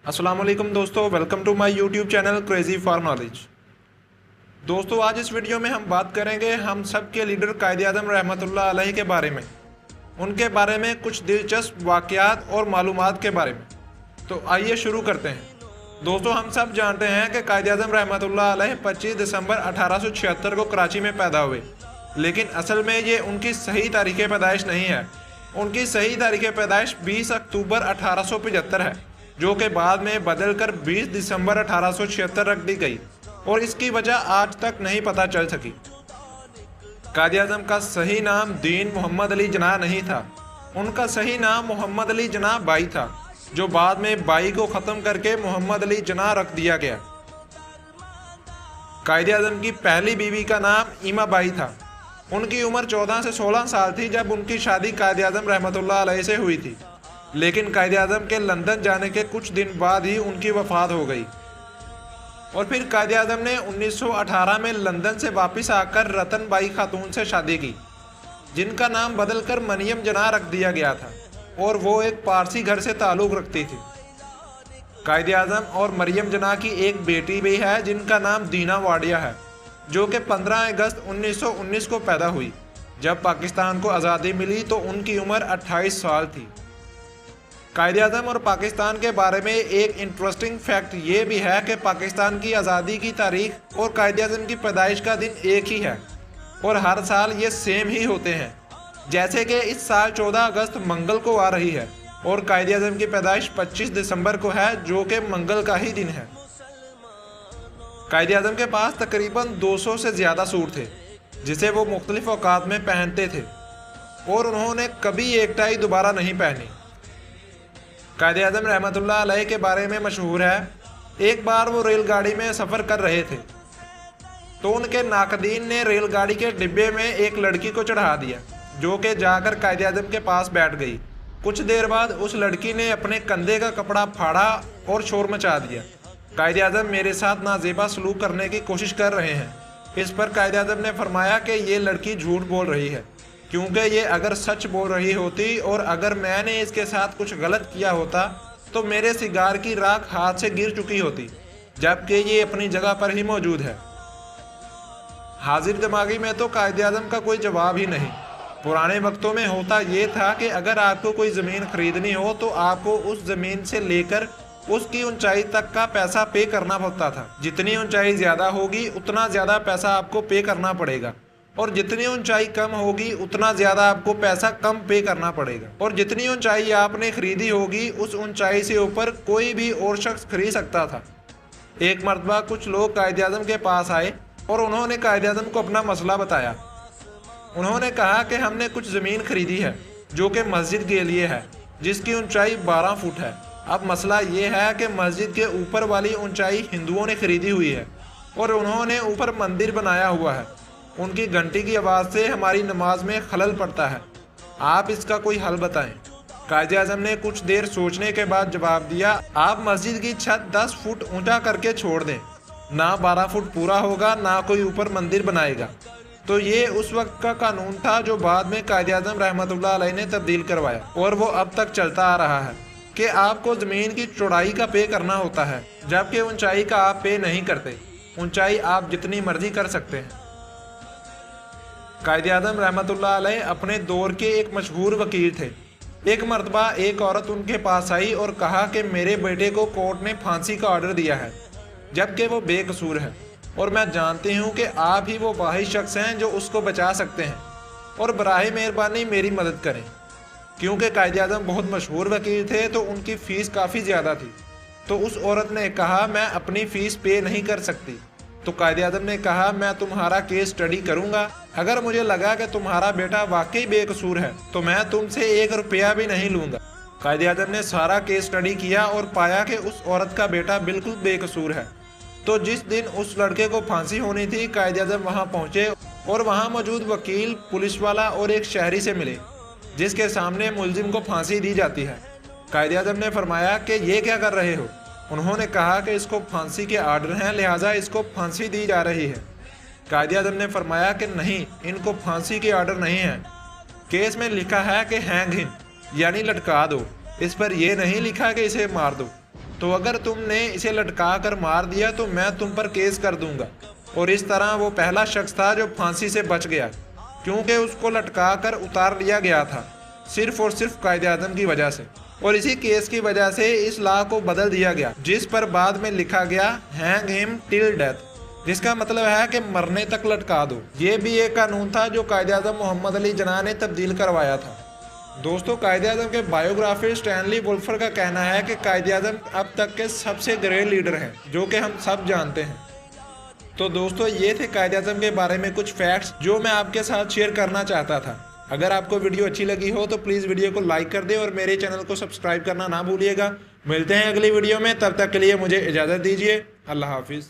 अस्सलाम वालेकुम दोस्तों, welcome to my YouTube channel crazy for knowledge. दोस्तों, आज इस वीडियो में हम बात करेंगे हम सब के लीडर कायद-ए-आज़म रहमतुल्लाह अलैह के बारे में, उनके बारे में कुछ दिलचस्प वाक़यात और मालूमात के बारे में। तो आइए शुरू करते हैं। दोस्तों, हम सब जानते हैं कि कायद-ए-आज़म रहमतुल्लाह अलैह 25 दिसंबर 1876 को कराची में पैदा हुए, लेकिन असल में ये उनकी सही तारीख़ पैदाइश नहीं है। उनकी सही तारीख़ पैदाइश 20 अक्टूबर 1875 है, जो कि बाद में बदल कर 20 दिसंबर 1876 रख दी गई और इसकी वजह आज तक नहीं पता चल सकी। कायद-ए-आज़म का सही नाम दीन मोहम्मद अली जिन्नाह नहीं था। उनका सही नाम मोहम्मद अली जिन्नाह बाई था, जो बाद में बाई को ख़त्म करके मोहम्मद अली जिन्नाह रख दिया गया। कायद-ए-आज़म की पहली बीवी का नाम ईमा बाई था। उनकी उम्र 14 से 16 साल थी जब उनकी शादी कायद-ए-आज़म रहमतुल्लाह अलैह से हुई थी, लेकिन कायद-ए-आज़म के लंदन जाने के कुछ दिन बाद ही उनकी वफ़ात हो गई और फिर कायद-ए-आज़म ने 1918 में लंदन से वापस आकर रतन बाई खातून से शादी की, जिनका नाम बदलकर मरियम जिन्नाह रख दिया गया था और वो एक पारसी घर से ताल्लुक़ रखती थी। कायद-ए-आज़म और मरियम जिन्नाह की एक बेटी भी है जिनका नाम दीना वाडिया है, जो कि 15 अगस्त 1919 को पैदा हुई। जब पाकिस्तान को आज़ादी मिली तो उनकी उम्र 28 साल थी। कायद-ए-आज़म और पाकिस्तान के बारे में एक इंटरेस्टिंग फैक्ट ये भी है कि पाकिस्तान की आज़ादी की तारीख और कायद-ए-आज़म की पैदाइश का दिन एक ही है और हर साल ये सेम ही होते हैं। जैसे कि इस साल 14 अगस्त मंगल को आ रही है और कायद-ए-आज़म की पैदाइश 25 दिसंबर को है, जो कि मंगल का ही दिन है। कायद-ए-आज़म के पास तकरीबन 200 से ज़्यादा सूट थे, जिसे वो मुख्तलिफ औकात में पहनते थे और उन्होंने कभी एक टाई दोबारा नहीं पहनी। कायद-ए-आज़म रहमतुल्लाह अलैह के बारे में मशहूर है, एक बार वो रेलगाड़ी में सफ़र कर रहे थे तो उनके नाक़दीन ने रेलगाड़ी के डिब्बे में एक लड़की को चढ़ा दिया, जो कि जाकर कायद-ए-आज़म के पास बैठ गई। कुछ देर बाद उस लड़की ने अपने कंधे का कपड़ा फाड़ा और शोर मचा दिया। कायद-ए-आज़म मेरे साथ नाजेबा सलूक करने की कोशिश कर रहे हैं। इस पर कायद-ए-आज़म ने फरमाया कि ये लड़की झूठ बोल रही है, क्योंकि ये अगर सच बोल रही होती और अगर मैंने इसके साथ कुछ गलत किया होता तो मेरे सिगार की राख हाथ से गिर चुकी होती, जबकि ये अपनी जगह पर ही मौजूद है। हाजिर दिमागी में तो कायद-ए-आज़म का कोई जवाब ही नहीं। पुराने वक्तों में होता ये था कि अगर आपको कोई ज़मीन खरीदनी हो तो आपको उस ज़मीन से लेकर उसकी ऊंचाई तक का पैसा पे करना पड़ता था। जितनी ऊंचाई ज़्यादा होगी उतना ज़्यादा पैसा आपको पे करना पड़ेगा और जितनी ऊंचाई कम होगी उतना ज़्यादा आपको पैसा कम पे करना पड़ेगा। और जितनी ऊंचाई आपने खरीदी होगी उस ऊंचाई से ऊपर कोई भी और शख्स खरीद सकता था। एक मरतबा कुछ लोग कायद-ए-आज़म के पास आए और उन्होंने कायद-ए-आज़म को अपना मसला बताया। उन्होंने कहा कि हमने कुछ ज़मीन खरीदी है जो कि मस्जिद के लिए है, जिसकी ऊंचाई 12 फुट है। अब मसला ये है कि मस्जिद के ऊपर वाली ऊंचाई हिंदुओं ने खरीदी हुई है और उन्होंने ऊपर मंदिर बनाया हुआ है। उनकी घंटी की आवाज़ से हमारी नमाज में खलल पड़ता है। आप इसका कोई हल बताएं। कायद-ए-आज़म ने कुछ देर सोचने के बाद जवाब दिया, आप मस्जिद की छत 10 फुट ऊंचा करके छोड़ दें। ना 12 फुट पूरा होगा, ना कोई ऊपर मंदिर बनाएगा। तो ये उस वक्त का कानून था जो बाद में कायद-ए-आज़म रहमतुल्लाह अलैह ने तब्दील करवाया और वो अब तक चलता आ रहा है कि आपको ज़मीन की चौड़ाई का पे करना होता है, जबकि ऊंचाई का आप पे नहीं करते। ऊंचाई आप जितनी मर्जी कर सकते हैं। कायद-ए-आज़म रहमतुल्लाह अलैह अपने दौर के एक मशहूर वकील थे। एक मरतबा एक औरत उनके पास आई और कहा कि मेरे बेटे को कोर्ट ने फांसी का ऑर्डर दिया है, जबकि वो बेकसूर है और मैं जानती हूँ कि आप ही वो वाहिद शख्स हैं जो उसको बचा सकते हैं और बराए मेहरबानी मेरी मदद करें। क्योंकि कायद-ए-आज़म बहुत मशहूर वकील थे तो उनकी फ़ीस काफ़ी ज़्यादा थी। तो उस औरत ने कहा, मैं अपनी फ़ीस पे नहीं कर सकती। तो कायद-ए-आज़म ने कहा, मैं तुम्हारा केस स्टडी करूँगा। अगर मुझे लगा कि तुम्हारा बेटा वाकई बेकसूर है तो मैं तुमसे 1 रुपया भी नहीं लूँगा। कायद-ए-आज़म ने सारा केस स्टडी किया और पाया कि उस औरत का बेटा बिल्कुल बेकसूर है। तो जिस दिन उस लड़के को फांसी होनी थी, कायद-ए-आज़म वहाँ पहुँचे और वहाँ मौजूद वकील, पुलिस वाला और एक शहरी से मिले, जिसके सामने मुलजिम को फांसी दी जाती है। कायद-ए-आज़म ने फरमाया कि ये क्या कर रहे हो? उन्होंने कहा कि इसको फांसी के आर्डर हैं, लिहाजा इसको फांसी दी जा रही है। कायद-ए-आज़म ने फरमाया कि नहीं, इनको फांसी के आर्डर नहीं हैं। केस में लिखा है कि हैंग हिम, यानी लटका दो। इस पर यह नहीं लिखा कि इसे मार दो। तो अगर तुमने इसे लटका कर मार दिया तो मैं तुम पर केस कर दूंगा। और इस तरह वो पहला शख्स था जो फांसी से बच गया, क्योंकि उसको लटका कर उतार लिया गया था सिर्फ और सिर्फ कायदे आज़म की वजह से। और इसी केस की वजह से इस लॉ को बदल दिया गया, जिस पर बाद में लिखा गया हैंग हिम टिल डेथ, जिसका मतलब है कि मरने तक लटका दो। ये भी एक कानून था जो कायदे आज़म मोहम्मद अली जिन्ना ने तब्दील करवाया था। दोस्तों, कायदे आज़म के बायोग्राफर स्टैनली वुल्फर का कहना है कि कायदे आज़म अब तक के सबसे ग्रेट लीडर हैं, जो कि हम सब जानते हैं। तो दोस्तों, ये थे कायदे आज़म के बारे में कुछ फैक्ट्स जो मैं आपके साथ शेयर करना चाहता था। अगर आपको वीडियो अच्छी लगी हो तो प्लीज़ वीडियो को लाइक कर दें और मेरे चैनल को सब्सक्राइब करना ना भूलिएगा। मिलते हैं अगली वीडियो में, तब तक के लिए मुझे इजाज़त दीजिए। अल्लाह हाफिज़।